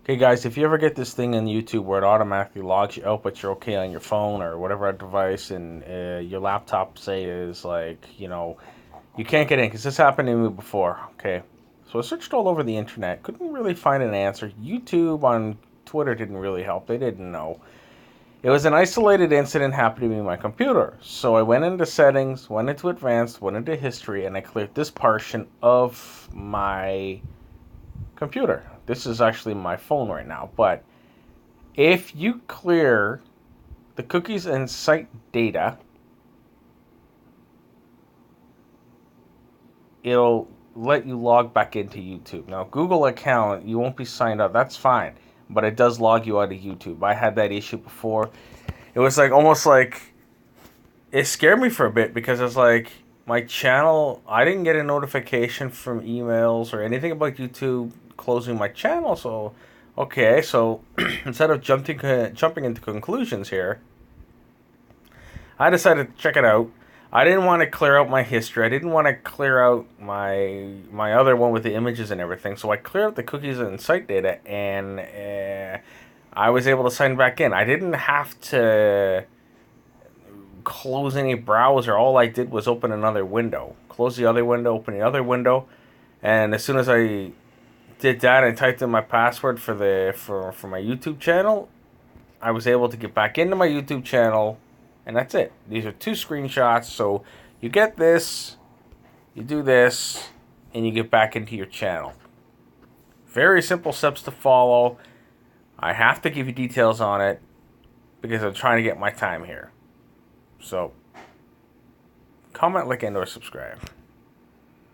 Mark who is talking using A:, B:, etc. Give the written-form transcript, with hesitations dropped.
A: Okay, guys, if you ever get this thing on YouTube where it automatically logs you out, but you're okay on your phone or whatever device, and your laptop say is like, you can't get in, because this happened to me before. Okay, so I searched all over the internet, couldn't really find an answer. YouTube on Twitter didn't really help. They didn't know. It was an isolated incident happening to me on my computer. So I went into settings, went into advanced, went into history, and I cleared this portion of my computer. This is actually my phone right now, but if you clear the cookies and site data, it'll let you log back into YouTube. Now, Google account, you won't be signed up. That's fine, but it does log you out of YouTube. I had that issue before. It was like almost like it scared me for a bit because it's like my channel. I didn't get a notification from emails or anything about YouTube closing my channel. So, okay, so instead of jumping into conclusions here, I decided to check it out. I didn't want to clear out my history. I didn't want to clear out my other one with the images and everything. So I cleared out the cookies and site data, and I was able to sign back in. I didn't have to close any browser. All I did was open another window, close the other window, open the other window, and as soon as I did that and typed in my password for my YouTube channel, I was able to get back into my YouTube channel, and that's it. These are two screenshots, so you get this, you do this, and you get back into your channel. Very simple steps to follow. I have to give you details on it because I'm trying to get my time here. So, comment, like, and or subscribe.